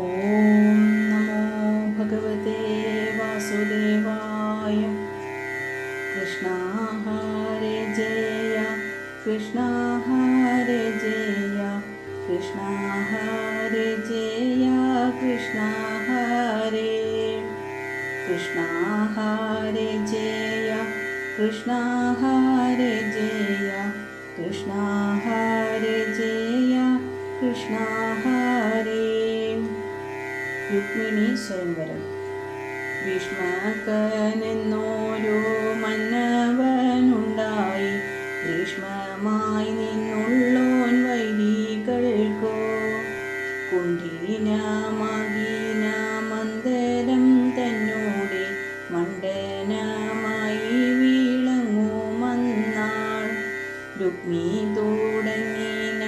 ഓം നമോ ഭഗവതേ വാസുദേവായ. കൃഷ്ണ ഹരേ ജയ കൃഷ്ണ ഹരേ ജയ കൃഷ്ണ ഹരേ ജയ കൃഷ്ണ ഹരേ കൃഷ്ണ ഹരേ ജയ കൃഷ്ണ ഹരേ ജയ കൃഷ്ണ ഹരേ ജയ കൃഷ്ണ ഹരേ. രുക്മിണി സ്വയംവരം. ഭീഷ്മകനെന്നോരോ മന്നവനുണ്ടായി, ഭീഷ്മമായി നിന്നുള്ളോൻ വൈരികൾക്കോ കുണ്ഠിനമാകീന മന്ദരം തന്നോടെ മണ്ഡനമായി വീളങ്ങുമന്നാൾ. രുക്മി തുടങ്ങിന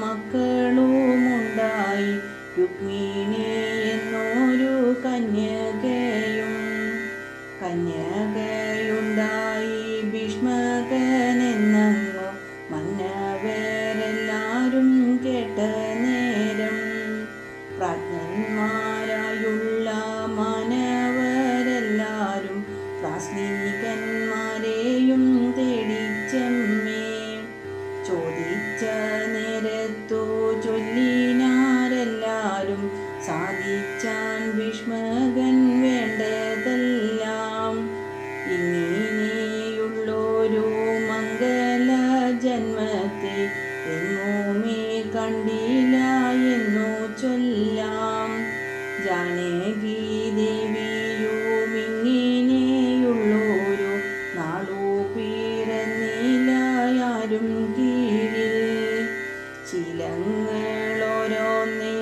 മക്കളുമുണ്ടായി, രുക്മിണി എന്നൊരു കന്യകയുണ്ടായി. ഭീഷ്മകനെന്നങ്ങോ മന്നവരെല്ലാരും കേട്ട നേരം, പ്രാജ്ഞന്മാരായുള്ള മാനവരെല്ലാരും പ്രാസ്നികന്മാരെയും തേടിച്ചെമ്മേ. ചോദിച്ച നേരത്തു ചൊല്ലിനാരെല്ലാരും, സാധിച്ചാൻ ഭീഷ്മകൻ വേണ്ടതെല്ലാം. ഇങ്ങനെയുള്ളൊരു മംഗല ജന്മത്തെ എങ്ങുമേ കണ്ടില്ല എന്നു ചൊല്ലാം. ജാനകി ദേവിയുമിങ്ങനെയുള്ളൊരു നാളു പിറന്നില്ല ആരും കീഴിൽ. ശീലങ്ങളോരോന്നെ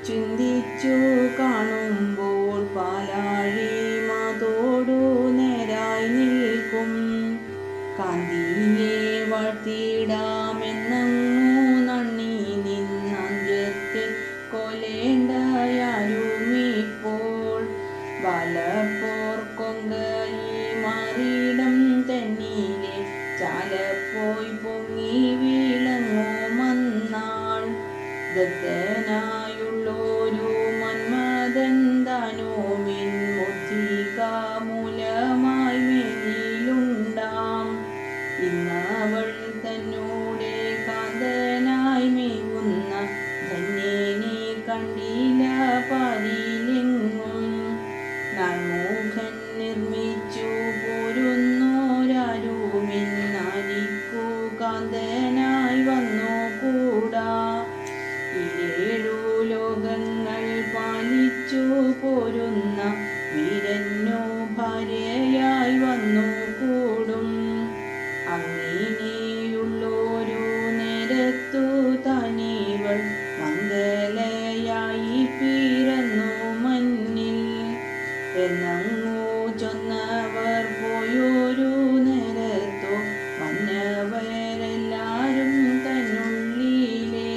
ചിന്തിച്ചു കാണുമ്പോൾ പാലാഴി മാതോടു നേരായി നിൽക്കും. കാന്തിയെ വാഴ്ത്തിടാമെന്നങ്ങു നന്ദി നിന്നന്ത്യത്തെ കൊല്ലേണ്ടയാരുമിപ്പോൾ. ബാലപ്പോർ കൊങ്കയി മാറിടം തന്നീലെ ചാലപ്പോയി പൊങ്ങി വീളങ്ങുമന്നാൾ. ദത്തനായുള്ളൊരു മന്മഥൻ താനോമിൻ ബുദ്ധികാമൂലമായി മേലിലുണ്ടാം. ഇന്നവൾ തന്നോടെ കാന്തനായി മേവുന്ന ധന്യനെ കണ്ടില്ല പാരിലെങ്ങും. നാൻമുഖൻ നിർമ്മിച്ചു പോരുന്നോരാരുമിന്നാരിക്കു കാന്തനായി വന്നു കൂടാ. ഏഴു ലോകങ്ങൾ പാലിച്ചു പോരുന്ന വീരനു ഭാര്യയായി വന്നു കൂടും. അങ്ങനെയുള്ളൊരു നേരത്തു താനിവൾ മംഗലയായി പിറന്നു മന്നിൽ എന്നങ്ങു ചൊന്നവർ പോയൊരു നേരത്തു മന്നവരെല്ലാരും തന്നുള്ളിലെ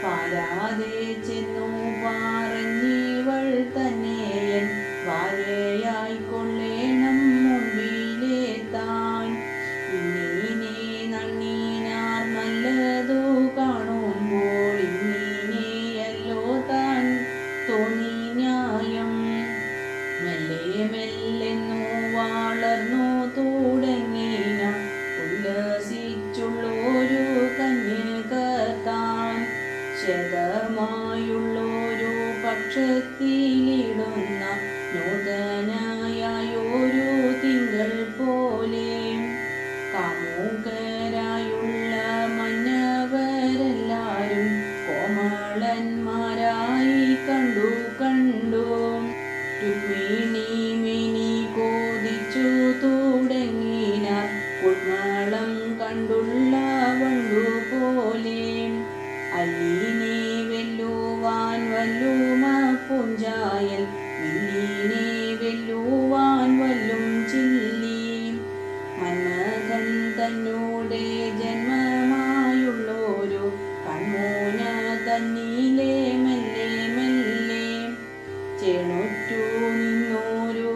പാരാതെ ചെന്നു പറഞ്ഞിവൾ തന്നെയൻ ഭാര്യയായി കൊള്ളേണം മുമ്പിലെത്താൻ. ഇങ്ങനെ നണ്ണീനാർ നല്ലതു കാണുമ്പോൾ ഇങ്ങനെയല്ലോ താൻ തോന്നി ന്യായം. മെല്ലെ മെല്ലെന്നു വളർന്നു തുടങ്ങിന ഉല്ലസിച്ചുള്ളൊരു കന്യക താൻ. ശതമായുള്ളൊരു പക്ഷത്തിലിടുന്ന നൂതനായൊരു തിങ്കൾ പോലെ, കാമുകരായുള്ള മന്നവരെല്ലാരും കോമളന്മാരായി കണ്ടു. രുക്മിണി മിനി കോതിച്ചു തുടങ്ങിനാർ, ഉൾമളം കണ്ടുള്ള വണ്ടുപോലെ. അല്ലിനെ വെല്ലുവാൻ വല്ലുമ പൂഞ്ചായൽ, വില്ലിനെ വെല്ലുവാൻ വല്ലും ചില്ലി. മന്മഥൻ തന്നോടെ ജന്മമായുള്ളൊരു കൺമൂന തന്നിലെ മെല്ലെ മെല്ലെ ചേണുറ്റു നിന്നോരു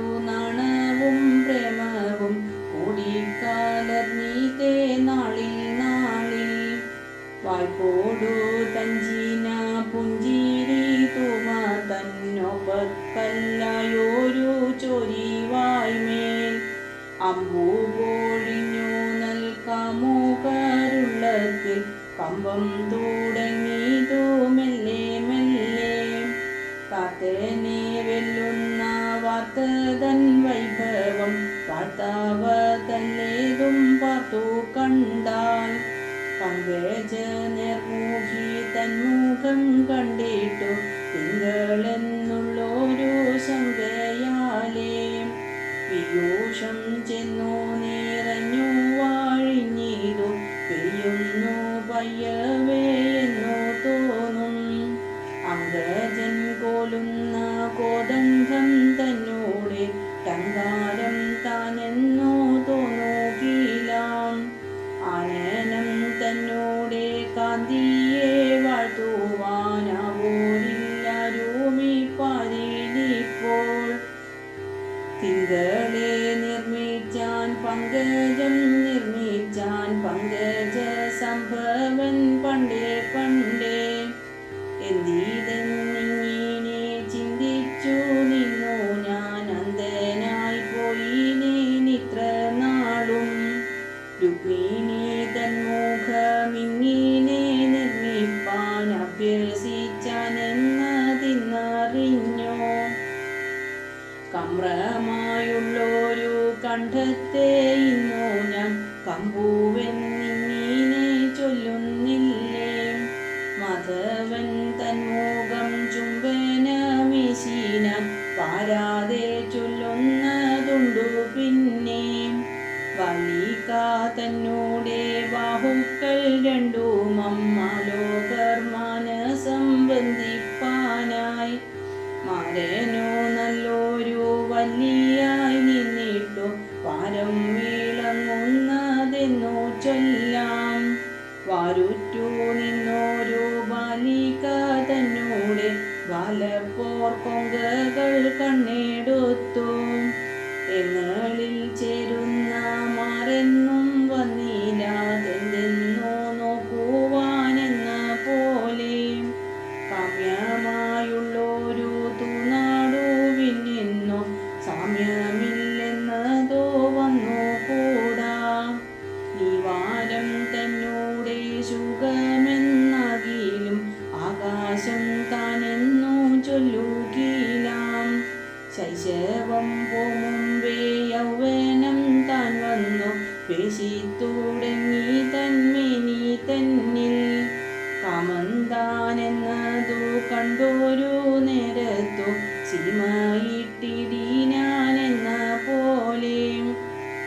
വാർത്തതൻ വൈഭവം വാർത്താവതല്ലേതും പാർത്തു കണ്ടാൽ പങ്കജ നിർമുഖി തന്മുഖം കണ്ടിട്ടു തിങ്കളെന്നുള്ളൊരു ശങ്കയാലേ പീയൂഷം ചെന്നു നിറഞ്ഞു വാഴിഞ്ഞിതു പെയ്യുന്നു പയ്യവേ എന്നു തോന്നും അങ്കജൻ കൊല്ലുന്ന കോദണ്ഡം തന്നോടെ ടങ്കാരം താനെന്നു തോന്നുകിലാം ആനനം തന്നോടെ കാന്തിയെ വാഴ്ത്തുവാനാവോരില്ലാരുമിപ്പാരിലിപ്പോൾ തിങ്കളെ നിർമ്മിച്ചാൻ പങ്കജം നിർമ്മിച്ചാൻ പങ്കജ സംഭവൻ പണ്ടേ പണ്ടേ എന്തിതെന്നിങ്ങനെ ചിന്തിച്ചു നിന്നു ഞാൻ അന്ധനായി പോയിനേനിത്ര നാളും രുക്മിണി തന്മുഖമിങ്ങനെ നിർമ്മിപ്പാൻ അഭ്യസിച്ചാനെന്നതിന്നറിഞ്ഞോ കമ്രമായുള്ളൊരു കണ്ഠത്തെ ഇന്നു ഞാൻ കമ്പുവെന്നിങ്ങനെ ചൊല്ലുന്നില്ലേ മാധവൻ തന്മുഖം ചുംബനമീശീന പാരാതെ ചൊല്ലുന്നതുണ്ടു പിന്നെ ബാലിക തന്നോടെ ബാഹുക്കൾ രണ്ടും അമ്മാലോകർ മാനസം ബന്ധിപ്പാനായി മാരനു നല്ലൊരു വല്ലിയായി നിന്നിട്ടു പാരം വിളങ്ങുന്നതെന്നു ചൊല്ലാം വാരുറ്റു നിന്നോരു ബാലിക തന്നോടെ ബാലപ്പോർ കൊങ്കകൾ കണ്ണെടുത്തു എങ്ങളിൽ ചേരുന്ന മാരെന്നും വന്നില്ലാതെന്തെന്നു നോക്കുവാനെന്ന പോലെ കാമ്യമായുള്ളൊരു തൂനാടുവിനിന്നു സാമ്യമില്ലെന്നതോ വന്നുകൂടാ നിവാരം തന്നോടെ സുഖമെന്നാകിലും ആകാശം താനെന്നു ചൊല്ലുകിലാം ശൈശവം പോമുമ്പേ യൗവനം താൻ വന്നു പേശിത്തുടങ്ങി തന്മേനി തന്നിൽ കാമന്താനെന്നതു കണ്ടൊരു നേരത്തു സീമയിട്ടിടിനാനെന്ന പോലെ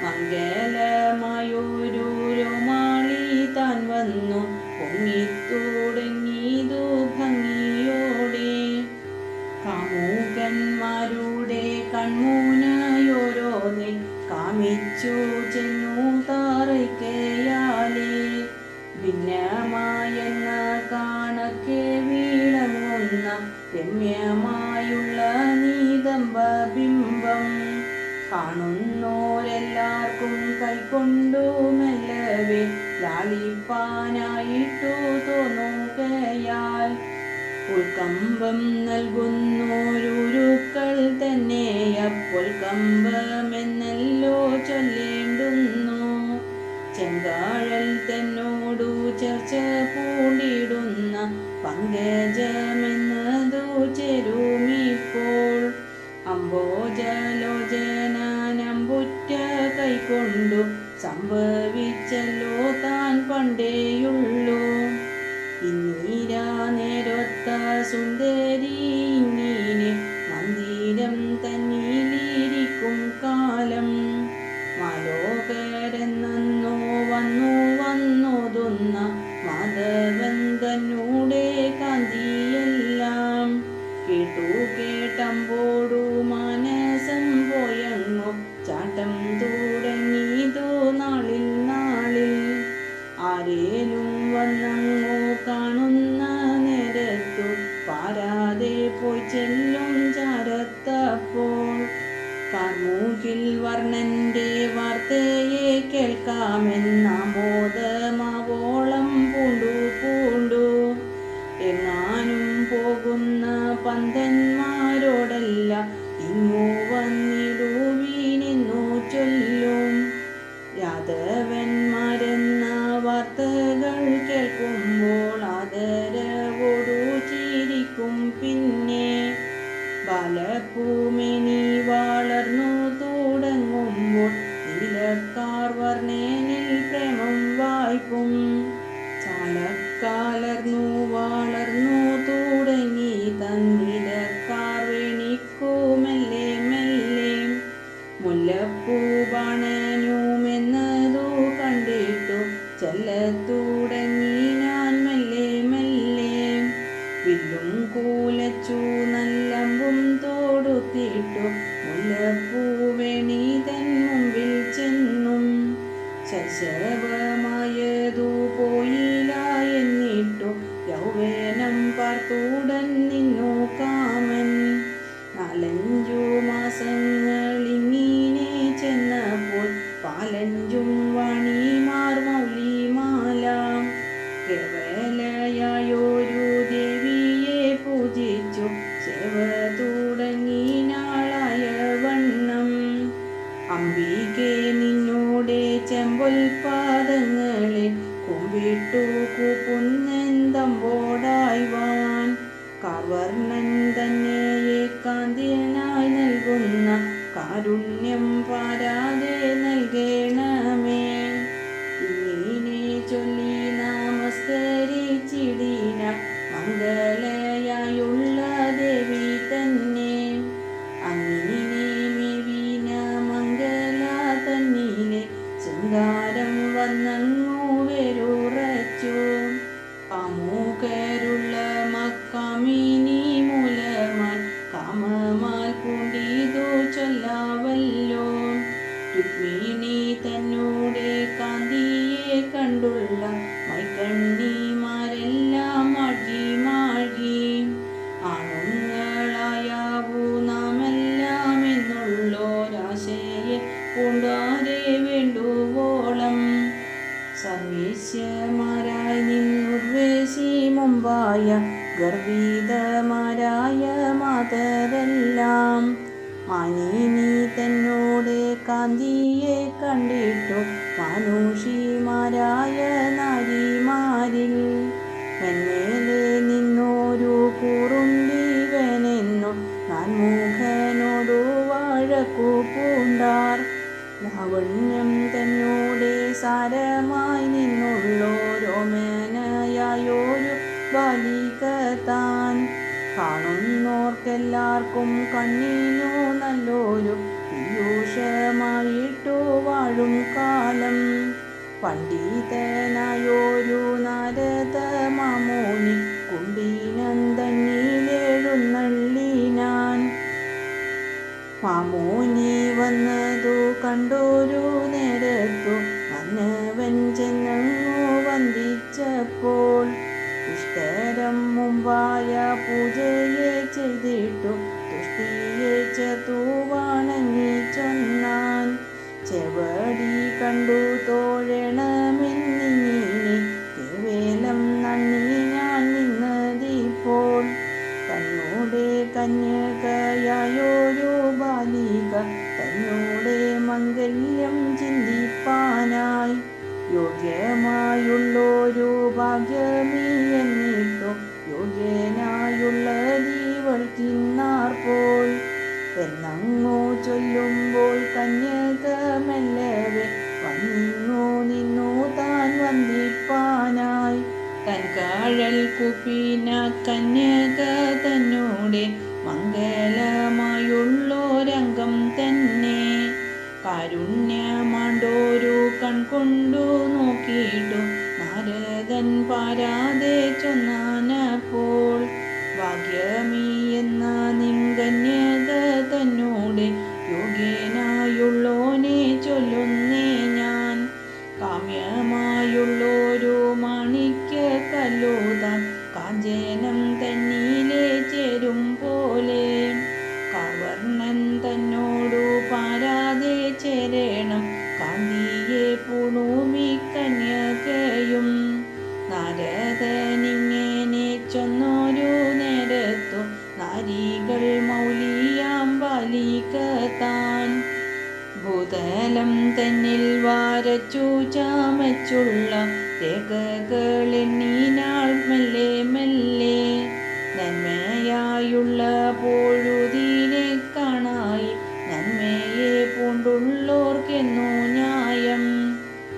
മംഗലമായൊരു രോമാളി താൻ വന്നു പൊങ്ങിത്തുടങ്ങിയതു ഭംഗിയോടെ കാമുകന്മാരുടെ കൺമുനയോരോന്നിൽ കാമിച്ചു ചെന്നു താറയ്ക്കയാലേ ഭിന്നമായെന്ന കാണക്കെ വീളങ്ങുന്ന രമ്യമായുള്ള നീതംബിംബം കാണുന്നോരെല്ലാവർക്കും കൈക്കൊണ്ടു മെല്ലവേ ലാളിപ്പാനായിട്ടു തോന്നുകയാൽ ഉൾക്കമ്പം നൽകുന്നോരുരുക്കൾ തന്നെ അപ്പൊൽക്കമ്പമെന്നല്ലോ ചൊല്ലേണ്ടുന്നു ചെങ്കാഴൽ തന്നോടു ചർച്ച പൂണ്ടിടുന്ന പങ്കജമെന്നതു ചെരുമിപ്പോൾ അംബോജലോചനമ്പുറ്റ കൈക്കൊണ്ടു സംഭവിച്ചല്ലോ താൻ പണ്ടേയുള്ളൂ ഇന്നീരാ നേരൊത്ത സുന്ദരി ഇങ്ങനെ മന്ദിരം തന്നിലിരിക്കും കാലം മാലോകരെന്നു വന്നോതുന്ന മാധവൻ തന്നൂടെ കാന്തിയെല്ലാം കേട്ടമ്പോടു മാനസം പോയങ്ങു ചാട്ടം തുടങ്ങിയതു നാളിൽ ആരേലും വന്നങ്ങോ കാണുന്ന നേരത്തു പാരാതെ പോയി ചെല്ലും ചാരത്തപ്പോൾ കാർമൂകിൽ വർണ്ണന്റെ വാർത്തയെ കേൾക്കാമെന്നാമോദമാവോളം പൂണ്ടു എങ്ങാനും പോകുന്ന പന്തന്മാരോടല്ല ഇങ്ങു വന്നിടുവീനെന്നു ചൊല്ലും യാദവന്മാരെന്ന വാർത്തകൾ കേൾക്കുമ്പോൾ ആദരവോടു ചിരിക്കും പിന്നെ ബാലപ്പൂമിനി വാൾ നല്ലമ്പും തോടുത്തിട്ടു മുല്ലപ്പൂവേണി തൻ മുമ്പിൽ ചെന്നും ശൈശവമായതു പോയില്ല എന്നിട്ടു യൗവനം പാർത്തുടൻ നിന്നു കാമൻ. 4-5 മാസങ്ങളിങ്ങനെ ചെന്നപ്പോൾ പാലഞ്ചും വാണിമാർ മൗലിമാല കേവലയായൊരു ദേവിയെ പൂജിച്ചു സേവ തുടങ്ങിനാളായ വണ്ണം. അംബികെ നിന്നോടെ ചെമ്പൊൽപാദങ്ങളെ കുമ്പിട്ടു കൂപ്പുന്നെന്തമ്പോടായ്വാൻ കാർവർണ്ണൻ തന്നെ ഏകാന്തിനായി നൽകുന്ന കാരുണ്യം പാരാതെ നൽകണമേ. ഇങ്ങനെ ചൊല്ലി നമസ്കരിച്ചിടിനാൾ മംഗലയായുള്ള ദേവി തന്നെ. അങ്ങനെ മേവിന മംഗല തന്നിലെ ശൃംഗാരം വന്നങ്ങു വേരുറച്ചു. കാമുകരുള്ള മക്കാമിനി മൂലമാൽ കാമമാൽ പൂണ്ടിതു ചൊല്ലാവല്ലോ. രുക്മിണി തന്നോടെ കാന്തിയെ കണ്ടുള്ള മൈക്കണ്ണിമാരെല്ലാം മാഴി മാഴി ആണുങ്ങളായാവൂ നാമെല്ലാം എന്നുള്ളൊരാശയെ പൂണ്ടാരെ വേണ്ടുവോളം. സർവേശ്യമാരായി നിന്നുർവേശി മുമ്പായ ഗർഭിതമാരായ മാതരെല്ലാം മാനിനി തന്നോടെ കാന്തിയെ കണ്ടിട്ടു മാനുഷിമാരായ നാരിമാരിൽ മെന്മേലെ നിന്നോരു കുറുമ്പിവനെന്നു നാൻമുഖനോടു വഴക്കു പൂണ്ടാർ. ലാവണ്യം തന്നോടെ സാരമായി നിന്നുള്ളോരോമനയായൊരു ബാലിക താൻ കാണുന്നോർക്കെല്ലാവർക്കും കണ്ണിനു നല്ലൊരു പീയൂഷമായിട്ടു വാഴും കാലം. പണ്ഡിതനായൊരു നാരദ മാമുനി കുണ്ടീനന്ദനിലെഴുന്നള്ളിനാൻ. മാമുനി വന്നതു കണ്ടൊരു നേരത്തു മന്നവൻ ചെന്നങ്ങു വന്ദിച്ചപ്പോൾ ഇഷ്ടരം മുമ്പായ പൂജയെ ചെയ്തിട്ടു തുഷ്ടിയെ ചേർത്തു വണങ്ങി ചൊന്നാൻ. ചെവടി കണ്ടു തോഴണമെന്നിങ്ങനെ കേവലം നന്ദി ഞാൻ നിന്നതിപ്പോൾ. തന്നോടെ കന്യകയായൊരു ബാലിക തന്നോടെ മംഗല്യം ചിന്തിപ്പാനായി യോഗ്യമായുള്ളൊരു ഭാഗ്യമീ എന്നിട്ടു യോഗ്യനായുള്ളതിവൾക്കിന്നാർപോൽ എന്നങ്ങു ചൊല്ലുമ്പോൾ കന്യക മെല്ലവെ വന്നിങ്ങു നിന്നു താൻ വന്ദിപ്പാനായി. തൻ കാഴൽ കുപ്പിന കന്യക തന്നോടെ മംഗലമായുള്ളോരംഗം തന്നെ കാരുണ്യമാണ്ടോരു കൺകൊണ്ടു നോക്കിയിട്ടു നാരദൻ പാരാതെ ചൊന്നാനപ്പോൾ. ഭാഗ്യമീ എന്ന നിങ്കന്യക തന്നോടെ യോഗ്യനായുള്ളോനെ ചൊല്ലുന്നേ ഞാൻ. കാമ്യമായുള്ളൊരു മാണിക്യ കല്ലുതാൻ കാഞ്ചനം തന്നിലെ ചേരും പോലെ കാർവർണ്ണൻ തന്നോടു പാരാതെ ചേരണം കാന്തിയെ പൂണൂമി കന്യകയും. നാരദനിങ്ങനെ ചൊന്നൊരു നേരത്തു നാരികൾ മൗലിയാം ബാലിക താൻ ഭൂതലം തന്നിൽ വാരച്ചു ചാമച്ചുള്ള രേഖകളെണ്ണീനാൾ മെല്ലെ മെല്ലെ. നന്മയായുള്ള പൊഴുതിനെ കാണായി നന്മയെ പൂണ്ടുള്ളോർക്കെന്നു ന്യായം.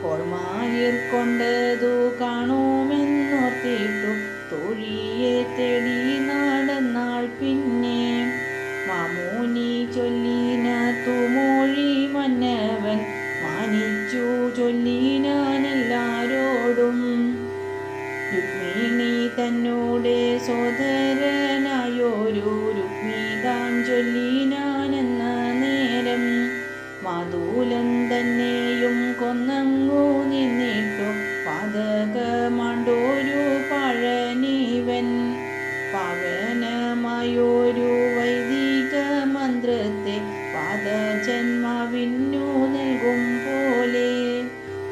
കോൾമായിർ കൊണ്ടതു കാണുമെന്നോർത്തിട്ടു തോഴിയെ തേടി നടന്നാൾ പിന്നെ. മാമുനി ചൊല്ലിന തുമൊഴി മന്നവൻ മാനിച്ചു ചൊല്ലിനാനെല്ലാരോടും. രുക്മിണി തന്നോടെ രുക്മിതാൻ ചൊല്ലിനാനെന്ന നേരം മാതൂലൻ തന്നെയും കൊന്നങ്ങു നിന്നിട്ടു പാതകമാണ്ടോരു പഴനീവൻ പാവനമായൊരു വൈദിക മന്ത്രത്തെ പാദജന്മാവിനു നൽകും പോലെ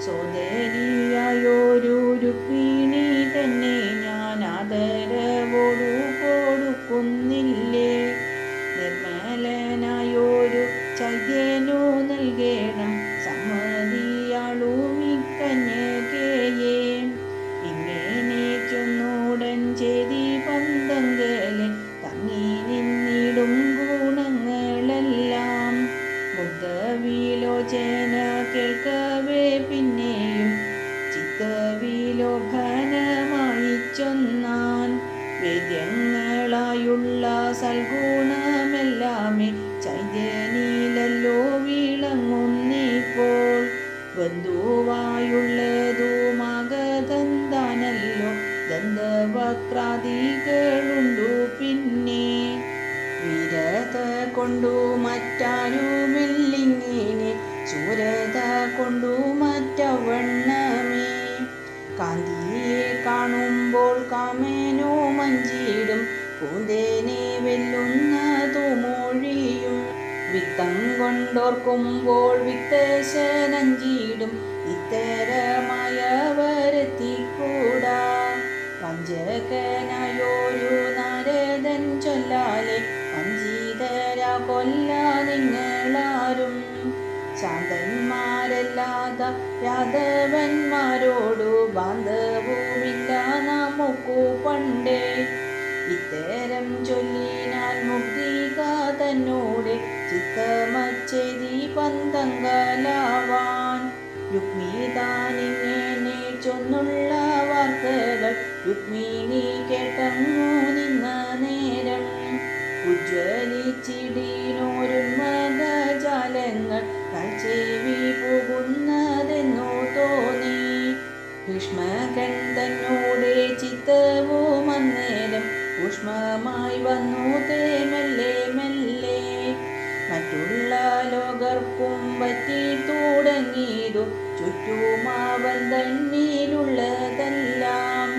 സോദരിയായൊരു രുക്മിണി തന്നെ ഞാൻ ആദരവോടു കൊടുക്കുന്നില്ലേ. നിർമ്മലനായൊരു ചൈത്യനു നൽകേണം സമ്മതിയാളുമിക്കന്യകയെ. ഇങ്ങനെ ചൊന്നുടൻ ചേതി പന്തങ്കലെ തങ്ങി നിന്നിടും ഗുണങ്ങളെല്ലാം മുഗ്ധവിലോചന കേൾക്കവേ പിന്നെയും ചിത്തവിലോഭനമായി ചൊന്നാൻ വേദ്യങ്ങളായുള്ള സൽഗുണമെല്ലാമേ ചൈതന്യയിലല്ലോ വിളങ്ങുന്നിപ്പോൾ ബന്ധുവായുള്ളതു മഗധന്താനല്ലോ ദന്തവക്രാദികളുണ്ടു പിന്നെ വീരത കൊണ്ടു മറ്റാരുമില്ലിങ്ങനെ ശൂരത കൊണ്ടു മറ്റവണ്ണമേ കാന്തിയെ കാണുമ്പോൾ കാമേനോ മഞ്ചിടും പൂന്തേനെ വെല്ലുന്നതു മൊഴിയും വിത്തം കൊണ്ടോർക്കുമ്പോൾ വിത്തശനഞ്ചിടും ഇത്തരമായവരെത്തിക്കൂടാ. വഞ്ചകനായൊരു നാരദൻ ചൊല്ലാലെ വഞ്ചിതര കൊല്ല നിങ്ങളാരും ശാന്തന്മാരല്ലാത യാദവന്മാരോടു ബാന്ധവുമില്ല നമുക്കു പണ്ടേ. ഇത്തരം ചൊല്ലിനാൽ മുക്തിക തന്നോടെ ചിത്തമച്ചേതി പന്തങ്കലാവാൻ രുക്മിതാനിങ്ങനെ ചൊന്നുള്ള വാർത്തകൾ രുക്മിണി കേട്ടങ്ങു നിന്ന നേരം ഉജ്ജ്വലിച്ചിടിനോരുന്മകജാലങ്ങൾ കാൽച്ചേവി പോകുന്നതെന്നു തോന്നി. ഭീഷ്മകൻ തന്നോടെ ചിത്തവും അന്നേരം ഊഷ്മമായി വന്നു തേ മെല്ലെ മെല്ലെ മറ്റുള്ള ലോകർക്കും പറ്റി തുടങ്ങിയതു ചുറ്റുമാവൻ തന്നിലുള്ളതെല്ലാം.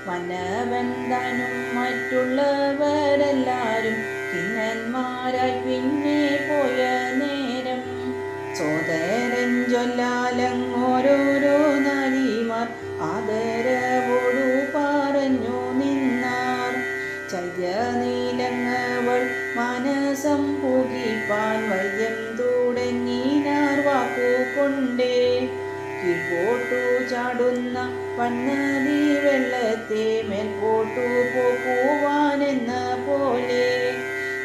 മന്നവൻ താനും മറ്റുള്ളവരെല്ലാരും കിന്നന്മാരായി പിന്നെ പോയ നേരം സോദരൻ ചൊല്ലാലങ്ങോരോരോ നാരിമാർ ആദരവോടു പറഞ്ഞു നിന്നാർ. ചൈത്യനീലങ്ങവൾ മാനസം പൂകിപ്പാൻ വൈദ്യം തുടങ്ങിനാർ വാക്കുകൊണ്ടേ. കീഴ്പോട്ടു ചാടുന്ന വന്നതി വെള്ളത്തെ മേൽപോട്ടു പോക്കുവാനെന്ന പോലെ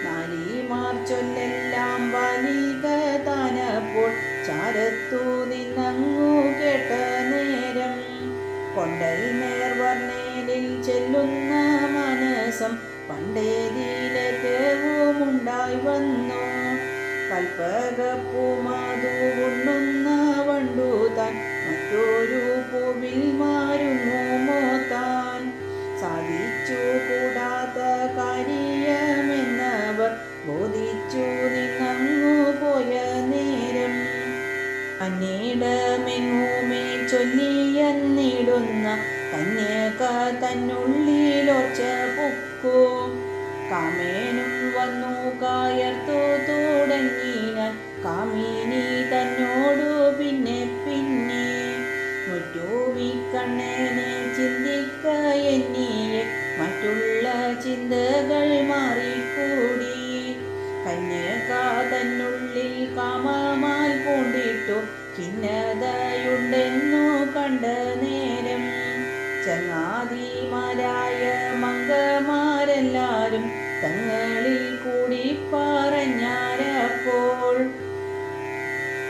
നാരിമാർ ചൊല്ലെല്ലാം ബാലിക താനപ്പോൾ ചാരത്തു നിന്നങ്ങു കേട്ട നേരം കൊണ്ടൽ നേർവർണ്ണേലിൽ ചെല്ലുന്ന മനസം പണ്ടേതിലേറ്റവും ഉണ്ടായി വന്നു. കൽപ്പകപ്പൂമാതു ഉണ്ണുന്ന വണ്ടു താൻ മറ്റൊരു പൂവിൽ മാരുങ്ങുമോ താൻ സാധിച്ചു കൂടാത്ത കാര്യമെന്നവർ ബോധിച്ചു നിന്നങ്ങു പോയ നേരം അന്നീടമെങ്ങുമേ ചൊല്ലിയെന്നിടുന്ന കന്യക തന്നുള്ളിലോർച്ച പുക്കു കാമേനും വന്നു കയർത്തു തുടങ്ങിനാൻ കാമിനി തന്നോടു പിന്നെ പിന്നെ മുറ്റൂമി കണ്ണനെ ചിന്തിക്ക എന്നിയെ മറ്റുള്ള ചിന്തകൾ മാറിക്കൂടി. കന്യക തന്നുള്ളിൽ കാമമാൽ പൂണ്ടിട്ടു ഖിന്നതയുണ്ടെന്നു കണ്ട നേരം ചങ്ങാതിമാരായ മംഗമാരെല്ലാരും തങ്ങളിൽ കൂടി പറഞ്ഞാരപ്പോൾ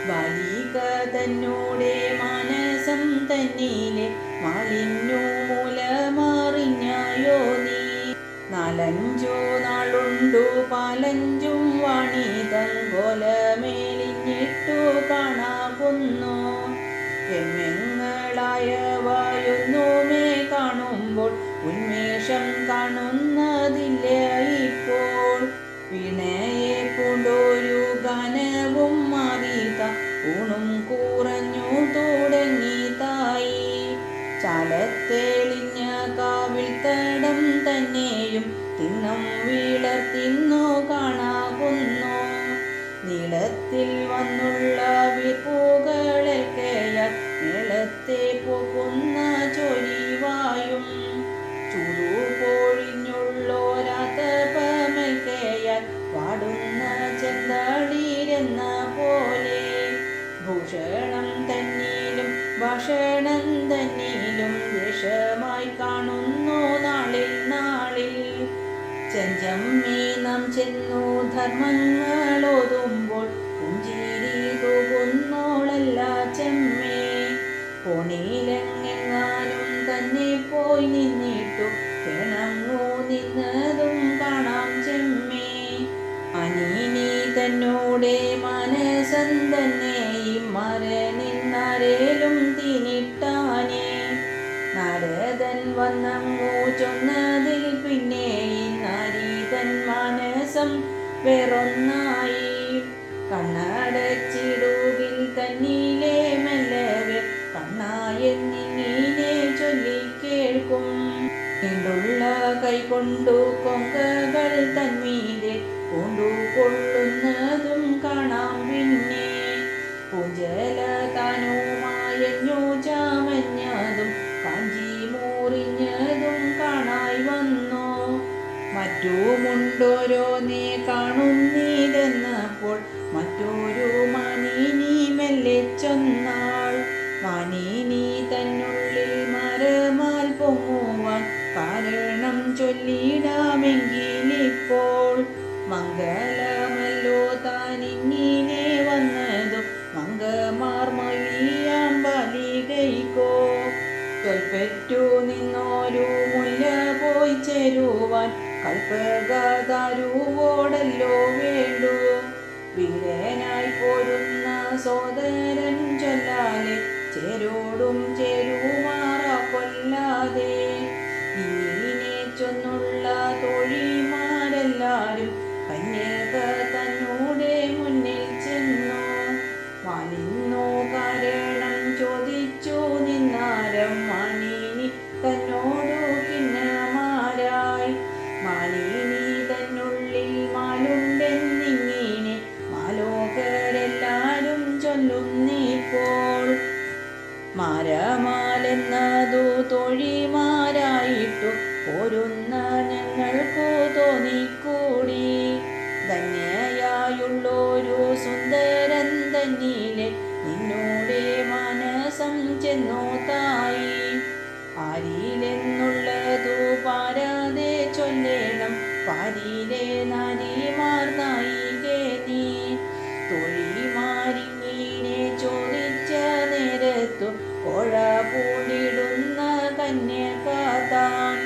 ബാലിക തന്നോടെ മാനസം തന്നിലെ മാലിന്യു മൂലമറിഞ്ഞായോ നീ. 4-5 നാളുണ്ടു പാലഞ്ചും വാണിതങ്കോലമേലിഞ്ഞിട്ടു കാണാകുന്നു. രമ്യങ്ങളായവയൊന്നുമേ കാണുമ്പോൾ ഉന്മേഷം കാണുന്നതില്ല ഇപ്പോൾ. ചെന്നു ധർമ്മങ്ങളോതുമ്പോൾ പുഞ്ചിരി തൂകുന്നോളല്ല ചെമ്മേ. കോണിയിലെങ്ങാനും തന്നെ പോയി നിന്നിട്ടു പിണങ്ങു നിന്നതും കാണാം ചെമ്മേ. അനീനി തന്നോടെ മനസ്സം തന്നെയും മരനിന്നാരേലും തിന്നിട്ടാനേ. നാരദൻ വന്നങ്ങു ചൊന്നതിൽ പിന്നെ ഈ നാരീതൻ മനസ്സം വേറൊന്നായി. കണ്ണടച്ചിടുകിൽ തന്നിലെ മെല്ലവേ കണ്ണായെന്നിങ്ങനെ ചൊല്ലിക്കേൾക്കും. നീണ്ടുള്ള കൈകൊണ്ടു കൊങ്കകൾ തന്മീതെ കൊണ്ടുകൊള്ളുന്നതും കാണാം പിന്നെ. പൂഞ്ചല താനുമായഞ്ഞു ചാമഞ്ഞതും കാഞ്ചി മുറിഞ്ഞതും കാണായി വന്നു. മറ്റുമുണ്ടോരോന്നേ കാണുന്നീതെന്നപ്പോൾ മറ്റൊരു മാനിനി മെല്ലെ ചൊന്നാൾ. മാനിനി തന്നുള്ളിൽ മരമാൽ പൊങ്ങുവാൻ കാരണം ചൊല്ലിടാമെങ്കിലിപ്പോൾ. മംഗലമല്ലോ താനിങ്ങനെ വന്നതും മംഗമാർ മൊഴിയാം ബാലികൈക്കോ. തൊൽപ്പെറ്റു നിന്നോരു മുല്ല പോയി ചേരുവാൻ കൽപ്പകതാരുവോടല്ലോ വേണ്ടു. വീരനായി പോരുന്ന സോദരൻ ചൊല്ലാലെ ചേരോടും ചേരുമാറാ കൊല്ലാതെ. ഇങ്ങനെ ചൊന്നുള്ള തോഴിമാരെല്ലാരും കന്യക തന്നോടെ മുന്നിൽ ചെന്നു. മാനിന്നു കാരണം ചോദിച്ചു നിന്നാരം മാനിനി തന്നോടു കിന്നമാരായി. മാനിനി തന്നുള്ളിൽ മാലുണ്ടെന്നിങ്ങനെ മാലോകരെല്ലാരും ചൊല്ലുന്നിപ്പോൾ. മാരമാലെന്നതു തോഴിമാരായിട്ടു പോരുന്ന ഞങ്ങൾക്കു തോന്നിക്കൂടി. ധന്യയായുള്ളൊരു സുന്ദരൻ തന്നിലെ നിന്നോടെ മനസ്സം ചെന്നു തായി. ആരിലെന്നുള്ളതു പാരാതെ ചൊല്ലേണം പാരിലെ നാരിമാർ നായികേ നീ. തോഴിമാരിങ്ങനെ ചോദിച്ച നേരത്തു കോഴ പൂണ്ടിടുന്ന കന്യക താൻ.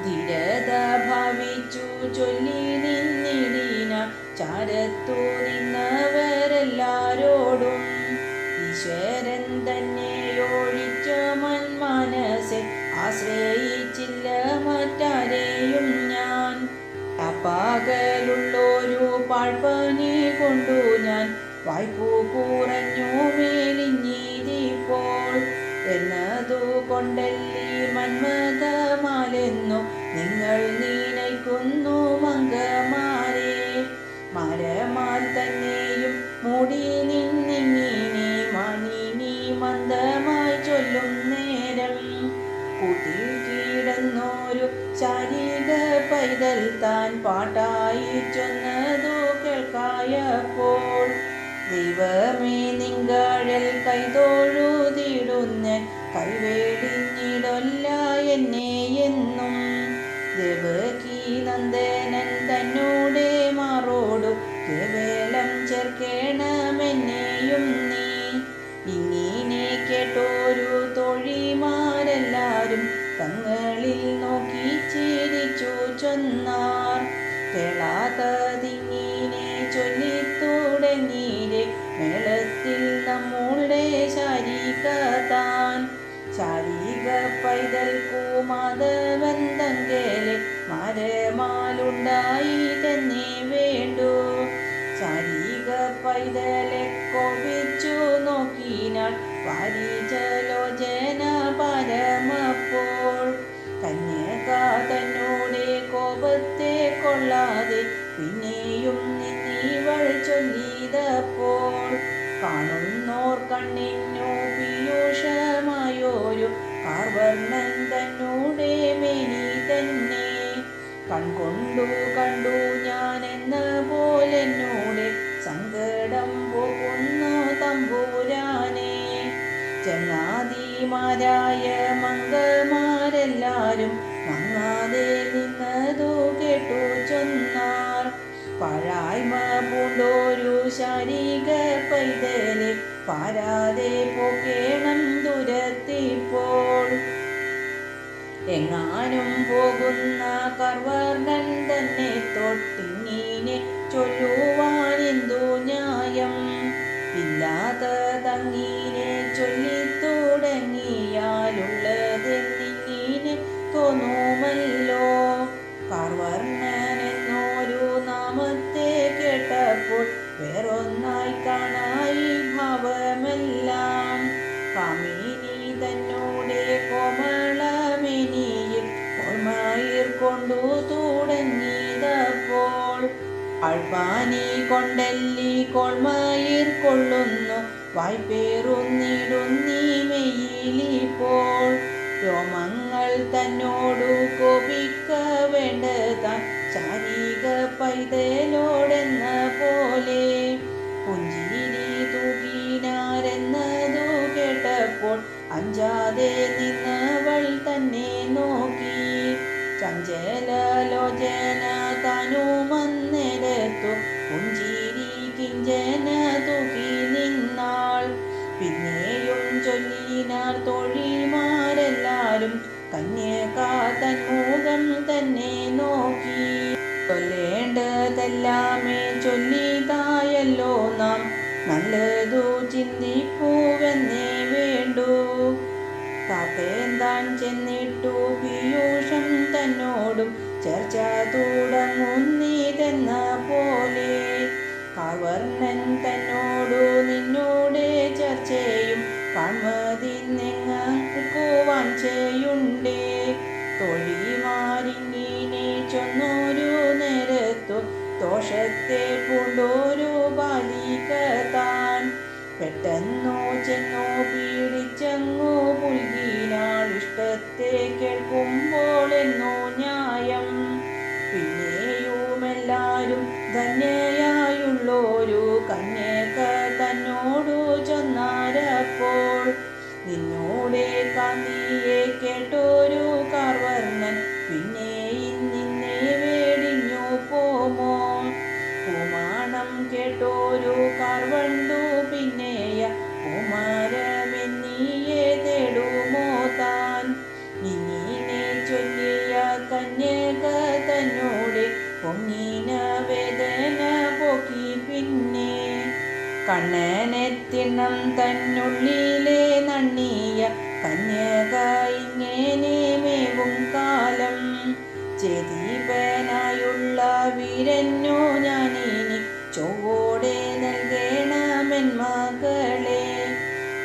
ധീരത ഭാവിച്ചു ചൊല്ലി നിന്നിടിന ചാരത്തു നിന്നവരെല്ലാരോടും. ഈശ്വരൻ തന്നെയൊഴിച്ച മനസ്സെ ആശ്രയിച്ചില്ല മറ്റാരെയും ഞാൻ. പകലുള്ളൊരു പാഴ്പനി കൊണ്ടു ഞാൻ വായ്പു കുറഞ്ഞു മേലിഞ്ഞിരിപ്പോൾ. എന്നതു കൊണ്ടല്ലി മന്മഥമാലെന്നു നിങ്ങൾ നീനയ്ക്കുന്നു മംഗമാരെ. മരമാൽ തന്നെയും മൂടി നിന്നിങ്ങനെ മാനിനി മന്ദമായി ചൊല്ലും നേരം. കൂട്ടിൽ കിടന്നൊരു ശാരീക പൈതൽ താൻ പാട്ടായി ചൊന്നതു കേൾക്കായപ്പോൾ. ദൈവമേ നിങ്കഴൽ കൈതൊഴുതിടുന്ന കൈവേടിഞ്ഞിടൊല്ല എന്നെ എന്നും. ദേവകീ നന്ദനൻ തന്നോടെ മാറോടു കേവലം ചേർക്കേണമെന്നെയും നീ. ഇങ്ങനെ കേട്ടോരു തോഴിമാരെല്ലാരും തങ്ങളിൽ നോക്കി ചിരിച്ചു ചൊന്നാർ. കേളാത്തതിങ്ങനെ ചൊല്ലിത്തുടങ്ങീരെ മേളത്തിൽ നമ്മുടെ ശാരിക താൻ. ശാരിക പൈതൽക്കു മാധവൻ തങ്കേലെ മരമാലുണ്ടായി തന്നെ വേണ്ടു. ശാരിക പൈതലെ കോപിച്ചു നോക്കിനാൾ വാരിജലോചന പരമപ്പോൾ. കന്യക തന്നോടെ കോപത്തെ കൊള്ളാതെ പിന്നെയും നിന്നിവൾ ചൊല്ലിയതപ്പോൾ. കാണുന്നോർ കണ്ണിനു പീയൂഷമായോരു കാർവർണ്ണൻ തന്നോടെ മേനി തന്നെ. കൺകൊണ്ടു കണ്ടു ഞാൻ എന്ന പോലെന്നോടെ സങ്കടം പോകുന്നു തമ്പുരാനെ. ചങ്ങാതിമാരായ മംഗമാരെല്ലാരും മങ്ങാതെ നിന്നതു കേട്ടു ചൊന്നാർ. പാഴായ്മ പൂണ്ടോരു ശാരീക പൈതലെ പാരാതെ പോകേണം ദുരത്തിപ്പോൾ. എങ്ങാനും പോകുന്ന കർവർണൻ തന്നെ തൊട്ടിങ്ങനെ ചൊല്ലുവാനെന്തു ന്യായം? ഇല്ലാത്തതങ്ങിനെ ചൊല്ലിത്തുടങ്ങിയാലുള്ളതെന്നിങ്ങനെ തോന്നുമല്ലോ. കാർവർണനെന്നൊരു നാമത്തെ കേട്ടപ്പോൾ വേറൊന്നായി കാണായി ഭാവമെല്ലാം. കാമിനി തന്നോടെ കോമളമേനിയിൽ കോൾമയിർ കൊണ്ടു തുടങ്ങിയതപ്പോൾ. അൾപാനി കൊണ്ടല്ലി കോൾമയിർ കൊള്ളുന്നു വായ്പേറുന്നിടുന്നീ മെയ്യിലിപ്പോൾ. രോമങ്ങൾ തന്നോടു കോപിക്ക വേണ്ടതാൻ ശാരീക പൈതലോടെന്ന പോലെ. പുഞ്ചിരി തൂകിനാരെന്നതു കേട്ടപ്പോൾ അഞ്ചാതെ നിന്നവൾ തന്നെ നോക്കി. ചഞ്ചലലോചന താനുമന്നേരത്തു പുഞ്ചിരി കിഞ്ചന തൂക്കി നിന്നാൾ. പിന്നെയും ചൊല്ലിനാർ തോഴിമാരെല്ലാരും കന്യകാ തന്മുഖം തന്നെ നോക്കി. ചൊല്ലേണ്ടതെല്ലാമേ ചൊല്ലിതായല്ലോ നാം, നല്ലതു ചിന്തിപ്പൂവെന്നേ വേണ്ടു. താത്തേന്താൻ ചെന്നിട്ടു പീയൂഷം തന്നോടും ചർച്ച തുടങ്ങുന്നീതെന്ന പോലെ. കാർവർണൻ തന്നോടു നിന്നോടെ ചർച്ചയും കാൺമതിന്നെങ്ങുവാൻ ചെയ്യുണ്ടേ. തോഴിമാരിങ്ങനെ ചൊന്നൊരു നേരത്തു ദോഷത്തെ പൂണ്ടോരു ബാലിക താൻ. പെട്ടെന്നു ചെന്നു പീഡിച്ചങ്ങു പുൽകിനാൾ ഇഷ്ടത്തെ കേൾക്കുമ്പോൾ എന്നോ ന്യായം. പിന്നെയുമെല്ലാരും ധന്യയായുള്ളൊരു കന്യക തന്നോടു ചൊന്നാരപ്പോൾ. നിന്നോടെ കാന്തിയെ കേട്ടൊരു കാർവർണൻ പിന്നെയും നിന്നെ വേടിഞ്ഞു പോമോ? പൂമാണം കേട്ടോരു കാർവണ്ടു പിന്നെയ പൂമാരമെന്നിയെ തേടുമോ താൻ? ഇങ്ങനെ ചൊല്ലിയ കന്യക തന്നോടെ പൊങ്ങിന വേദന പോക്കി പിന്നെ. കണ്ണനെത്തിണം തന്നുള്ളിലെ നണ്ണിയ കന്യക ഇങ്ങനെ മേവും കാലം. ചെതീപനായുള്ള വീരനു ഞാനിനി ചൊവ്വോടെ നൽകേണമെൻ മകളെ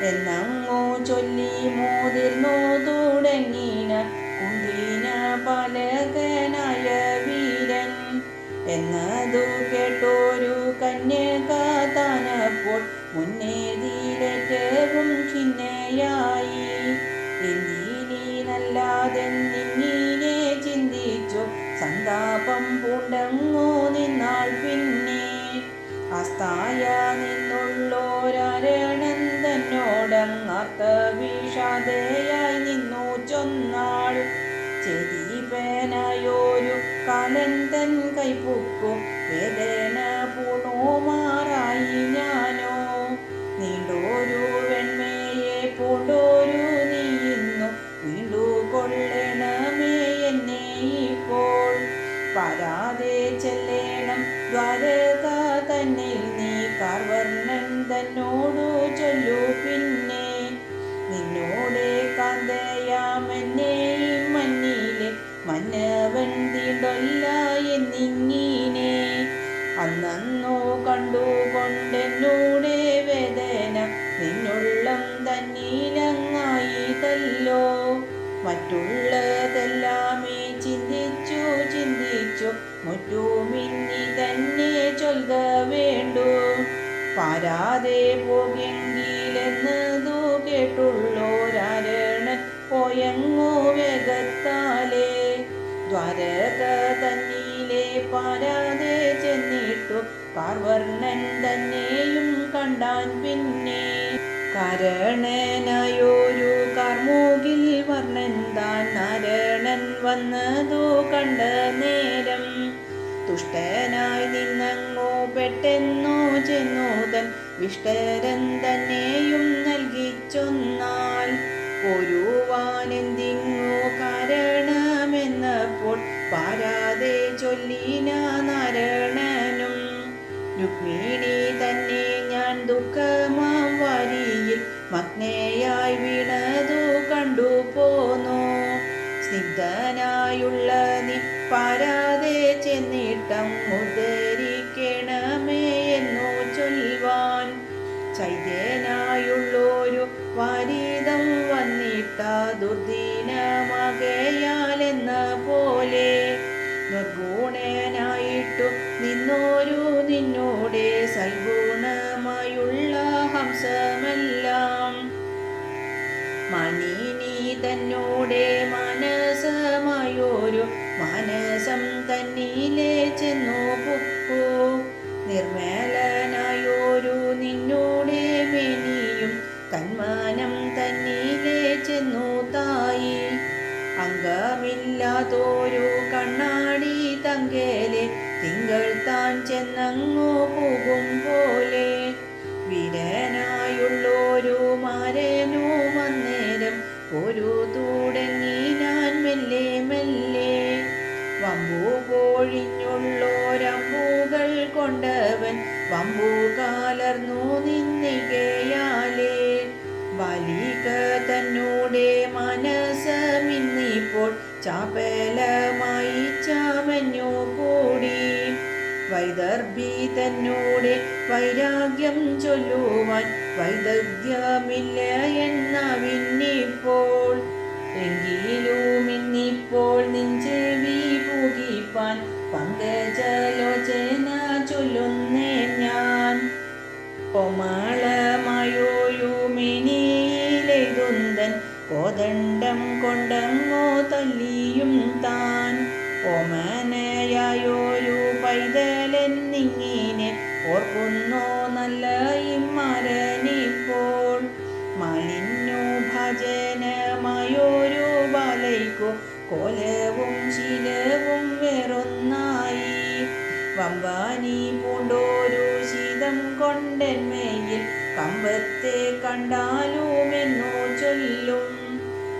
എന്നങ്ങു ചൊല്ലി മോതിർന്നു തുടങ്ങിന കുന്തിന പാലകനായ വീരൻ. എന്നതു കേട്ടോരു കന്യക താനപ്പോൾ മുന്നേതിലേറ്റവും ഖിന്നയായി. എന്തിനീ നല്ലാതെന്നിങ്ങനെ ചിന്തിച്ചു സന്താപം പൂണ്ടങ്ങു നിന്നാൾ പിന്നെ. ആസ്ഥായ നിന്നുള്ളോരാരണൻ തന്നോടങ്ങാർത്ത വിഷാദയായി നിന്നു ചൊന്നാൾ. ചെതീപനായൊരു കാലൻ തൻ കൈപ്പുക്കു വേദന പൂണുമാറായി ഞാനോ. നീണ്ടോരു വെണ്മയെ പൂണ്ടോരു നീയുന്നു വീണ്ടു കൊള്ളണമേ എന്നെ ഇപ്പോൾ. പാരാതെ ചെല്ലേണം ദ്വാരക തന്നിൽ നീ കാർവർണൻ തന്നോടു ചൊല്ലു പിന്നെ. നിന്നോടെ കാന്തയാമെന്നെയും മഞ്ഞിലെ മന്നവൻ തീണ്ടൊല്ല എന്നിങ്ങനെ. അന്നു കണ്ടുകൊണ്ടെന്നൂടെ വേദന നിന്നുള്ളം തന്നിലങ്ങായിതല്ലോ. മറ്റുള്ളതെല്ലാമേ ചിന്തിച്ചു ചിന്തിച്ചു മുറ്റുമിന്നി തന്നെ ചൊൽക വേണ്ടു. പാരാതെ പോകെങ്കിലെന്നതു കേട്ടുള്ളോരാരണൻ പോയങ്ങു വേഗത്താലേ. ദ്വാരക തന്നിലെ പാരാതെ ചെന്നിട്ടു കാർവർണൻ തന്നെയും കണ്ടാൻ പിന്നെ. കാരണനായൊരു കാർമൂകിൽ വർണ്ണൻ താൻ നാരണൻ വന്നതു കണ്ട നേരം. തുഷ്ടനായി നിന്നങ്ങോ പെട്ടെന്നോ ചെന്നു തൻ വിഷ്ടരൻ തന്നെയും നൽകിച്ചൊന്നാൽ ഒരുവാനെന്തിങ്ങോ കാരണമെന്നപ്പോൾ പാരാതെ ചൊല്ലിന നാരണനും രുക്മിണി തന്നെ ഞാൻ ദുഃഖമാം വാരിയിൽ മഗ്നയായി വീണതു കണ്ടു പോന്നു സ്നിഗ്ധനായുള്ള നീ പാരാതെ ചെന്നിട്ടം ഉദ്ധരിക്കണമേ എന്നു ചൊൽവാൻ ചൈത്യനായുള്ളൊരു വാരിതം വന്നിട്ട ദുർദിനമകയാലെന്ന പോലെ നിർഗുണനായിട്ടു നിന്നോരു നിന്നോടെ സൽഗുണമായുള്ള ഹംസമെല്ലാം മാനിനി തന്നോടെ മാനസമായൊരു മാനസം തന്നിലെ ചെന്നു പുക്കു നിർമ്മലനായൊരു നിന്നോടെ മേനിയും തന്മാനം തന്നിലെ ചെന്നു തായി അംഗമില്ലാതൊരു കണ്ണാടി തങ്കേലെ തിങ്കൾ താൻ ചെന്നങ്ങു പോകും പോലെ വീരനായുള്ളൊരു മാരനു അന്നേരം ഒരു തുടങ്ങി ഞാൻ മെല്ലെ മെല്ലെ വമ്പു പൊഴിഞ്ഞുള്ളോരമ്പുകൾ കൊണ്ടവൻ വമ്പു കാലർന്നു നിന്നികയാലേ ബാലിക തന്നോടെ മനസ്സമിന്നിപ്പോൾ ചാപലമായി ചാമഞ്ഞു കൂടി വൈദർഭി തന്നോടെ വൈരാഗ്യം ചൊല്ലുവാൻ വൈദഗ്ധ്യമില്ല എന്നവിന്നിപ്പോൾ എങ്കിലും ഇന്നിപ്പോൾ നെഞ്ചെവി പൂകിപ്പാൻ പങ്കജലോചന ചൊല്ലുന്നേ ഞാൻ കോമളമായൊരു മിനിയിലെഴുതുന്തൻ കോദണ്ഡം കൊണ്ടങ്ങോ തല്ലിയും താൻ ഓമനയായൊരു പൈതലെന്നിങ്ങിനെ ഓർക്കുന്നോ നല്ല ഇമ്മരനിപ്പോൾ മാലിന്യു ഭജനമായൊരു ബാലയ്ക്കു കോലവും ശീലവും വേറൊന്നായി വമ്പാനി പൂണ്ടോരു ശീതം കൊണ്ടെന്മയിൽ കമ്പത്തെ കണ്ടാലുമെന്നു ചൊല്ലും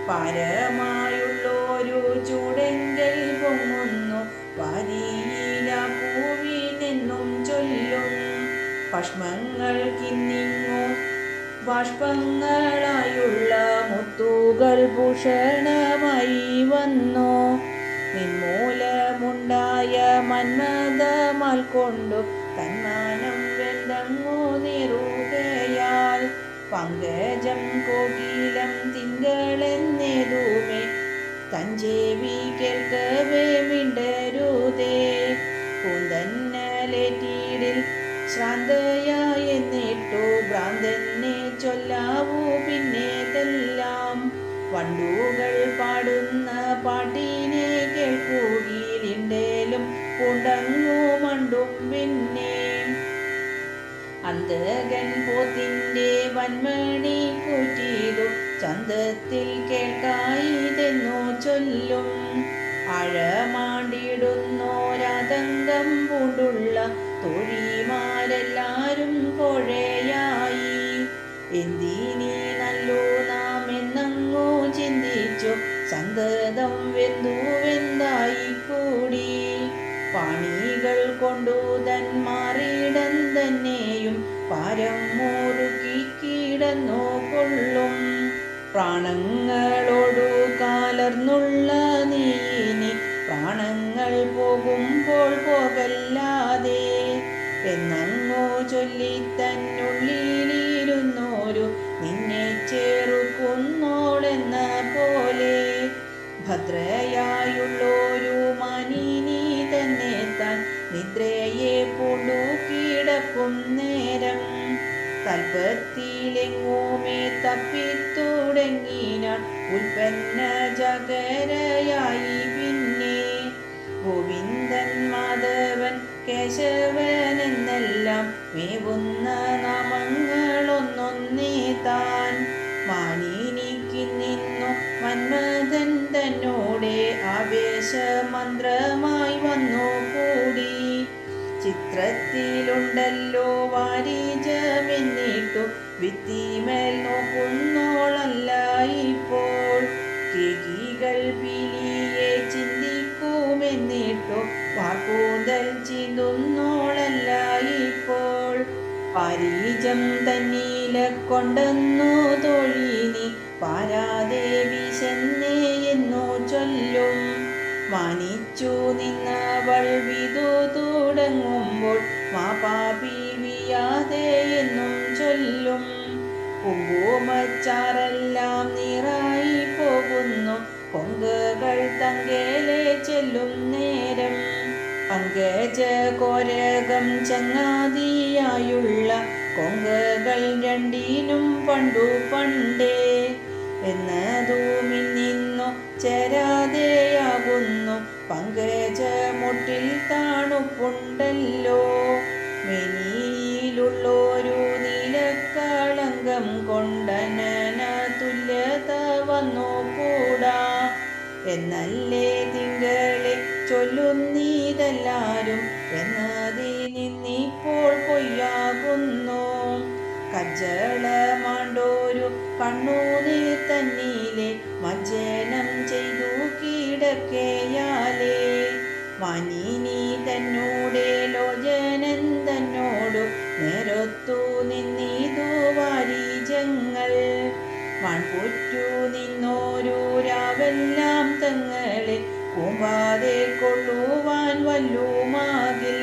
പാരമായുള്ളൊരു ചൂടെങ്കൽ പൊങ്ങുന്നു വാരിയില പൂവിനെന്നും ചൊല്ലും പഷ്മങ്ങൾക്കിന്നിങ്ങോ ബാഷ്പങ്ങളായുള്ള മുത്തുകൾ ഭൂഷണമായി വന്നു നിന്മൂലമുണ്ടായ മന്മഥമാൽ കൊണ്ടു തന്മാനം വെന്തങ്ങോ നിറുകയാൽ പങ്കജം കോകിലം തിങ്കളെന്നേതുമേ തഞ്ചേവി കേൾക്കവേ മിണ്ടരുതേ പൂന്തന്നലേറ്റീടിൽ ശ്രാന്തയായി എന്നിട്ടു ഭ്രാന്തനെ ചൊല്ലാവൂ പിന്നേതെല്ലാം വണ്ടുകൾ പാടുന്ന പാട്ടിനെ കേൾക്കുകയിലിണ്ടേലും പൂണ്ടങ്ങു മണ്ടും പിന്നെ അന്തകൻ പോത്തിന്റെ വൻമണി കൂറ്റിയതു ചന്തത്തിൽ കേൾക്കായിതെന്നു ചൊല്ലും ആഴമാണ്ടിടുന്നോരാതങ്കം പൂണ്ടുള്ള തൊഴിമാരെല്ലാരും കോഴയായി എന്തിനീ നല്ലോ നാം എന്നങ്ങോ ചിന്തിച്ചു സന്തതം വെന്തായി കൂടി പാണികൾ കൊണ്ടു തന്മാറിടം തന്നെയും പാരം മുറുക്കി കിടന്നു കൊള്ളും പ്രാണങ്ങളോടു കാലർന്നുള്ള നീനി പ്രാണങ്ങൾ പോകുമ്പോൾ പോകല്ലാതെ എന്നങ്ങോ ചൊല്ലി തന്നുള്ളിലിരുന്നോരു നിന്നെ ചേർക്കുന്നോളെന്ന പോലെ ഭദ്രയായുള്ളൊരു മാനിനി തന്നെ താൻ നിദ്രയെ പൂണ്ടു കിടക്കും നേരം തൽപ്പത്തിലെങ്ങുമേ തപ്പിത്തുടങ്ങിനാൾ ഉൽപ്പന്ന ജാഗരയായി പിന്നെ ഗോവിന്ദൻ മാധവൻ കേശവൻ എന്നെല്ലാം മേവുന്ന നാമങ്ങളൊന്നൊന്നേ താൻ മാനിനിക്ക് നിന്നു മന്മഥൻ തന്നോടെ ആവേശമന്ത്രമായി വന്നു കൂടി ചിത്രത്തിലുണ്ടല്ലോ വാരിജമെന്നിട്ടു ഭിത്തിമേൽ നോക്കുന്നോളല്ല ഇപ്പോൾ. കേകികൾ പിലിയെ ചിന്തിക്കുമെന്നിട്ടു വാർക്കൂന്തൽ ചീന്തുന്നോളല്ല ഇപ്പോൾ. പാരീജം തന്നീല കൊണ്ടെന്നു തൊഴിനി പാരാതെ വിശന്നേ എന്നു ചൊല്ലും. മാനിച്ചു നിന്നവൾ വിധു തുടങ്ങുമ്പോൾ മാപാപിവിയാതെ എന്നും ചൊല്ലും. കുങ്കുമച്ചാറെല്ലാം നീറായി പോകുന്നു കൊങ്കകൾ തങ്കേലെ ചെല്ലും നേരം. പങ്കജ കോരകം ചങ്ങാതിയായുള്ള കൊങ്കകൾ രണ്ടിനും പണ്ടു പണ്ടേ എന്നതുമിന്നു ചേരാതെയാകുന്നു. പങ്കജമൊട്ടിൽ താണുപ്പുണ്ടല്ലോ മെനിയിലുള്ളൊരു നീലക്കളങ്കം കൊണ്ടനന തുല്യത വന്നു കൂടാ എന്നല്ലേ തിങ്കളെ ചൊല്ലുന്നീതെല്ലാരും എന്നതിനിന്നിപ്പോൾ പൊയ്യാകുന്നു. കജ്ജളമാണ്ടോരു കണ്ണുനീർ തന്നീലെ മജ്ജനം ചെയ്തു കിടക്കയാലേ. മാനിനി തന്നോടെ ലോചനൻ തന്നോടു നേരൊത്തു നിന്നിതു വാരിജങ്ങൾ. മൺപുറ്റു നിന്നോരു രാവെല്ലാം തങ്ങളെ കൂമ്പാതെ കൊള്ളുവാൻ വല്ലുമാകിൽ.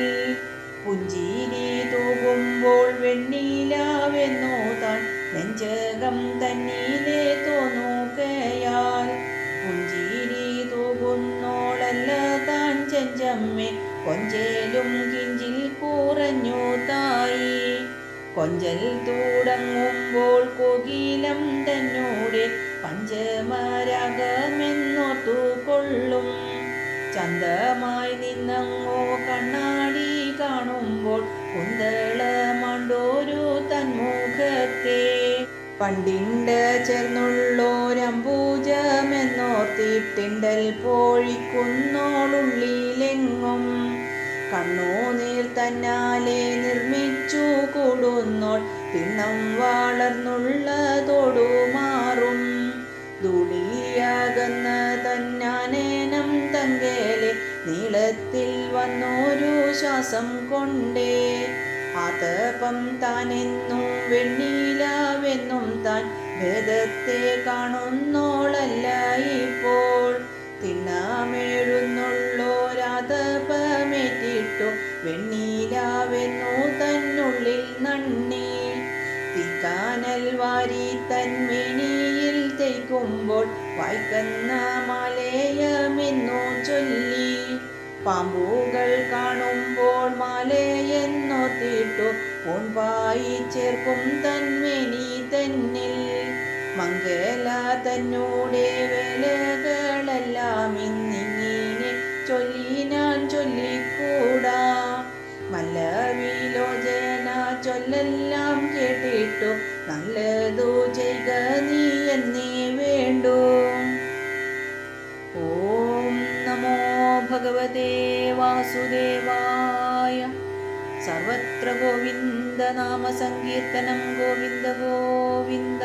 പുഞ്ചിരി തൂകുമ്പോൾ വെണ്ണീലാവെന്നു താൻ നെഞ്ചകം തന്നീലെ തോന്നുകയാൽ. പുഞ്ചിരി തൂകുന്നോളല്ല താൻ ചെഞ്ചമ്മേ കൊഞ്ചലും കിഞ്ചിൽ കുറഞ്ഞു തായി. കൊഞ്ചൽ തുടങ്ങുമ്പോൾ കോകിലം തന്നോടെ പഞ്ചമരാഗമെന്നോർത്തു കൊള്ളും. ചന്തമായി നിന്നങ്ങോ കണ്ണാടി കാണുമ്പോൾ കുന്തളമാണ്ടോരു തന്മുഖത്തെ പണ്ടിണ്ട് ചേർന്നുള്ളോരംബൂജമെന്നോർത്തിട്ടിണ്ടൽ പോഴിക്കുന്നോളുള്ളിലെങ്ങും. കണ്ണുനീർ തന്നാലെ നിർമ്മിച്ചു കൂടുന്നോൾ തിണ്ണം വളർന്നുള്ളതോടു മാറും. ധൂളിയാകുന്ന തന്നാനേനം തങ്കേലെ നീളത്തിൽ വന്നൊരു ശ്വാസം കൊണ്ടേ. ആതപം താനെന്നും വെണ്ണീലാവെന്നും താൻ ഭേദത്തെ കാണുന്നോളല്ല ഇപ്പോൾ. തിണ്ണാമെഴുന്നുള്ളോരാതപമേറ്റിട്ടു വെണ്ണീലാവെന്നു തന്നുള്ളിൽ നണ്ണി. തീക്കാനൽ വാരി തന്മേനിയിൽ തേക്കുമ്പോൾ വായിക്കുന്ന മാലേയമെന്നു ചൊല്ലി. പാമ്പുകൾ കാണുമ്പോൾ മാലയെന്നോർത്തിട്ടു പൊൻപായി ചേർക്കും തന്മേനി തന്നിൽ. മംഗല തന്നോടെ വേലകളെല്ലാം ഇന്നിങ്ങനെ ചൊല്ലിനാൻ ചൊല്ലിക്കൂടാ. മല്ലവിലോചന ചൊല്ലെല്ലാം കേട്ടിട്ടു നല്ലതു ചെയ്ക നീ എന്നേ വേണ്ടു. ഓം നമോ ഭഗവതേ വാസുദേവായ. സർവത്ര ഗോവിന്ദ നാമ സങ്കീർത്തനം ഗോവിന്ദ ഗോവിന്ദ.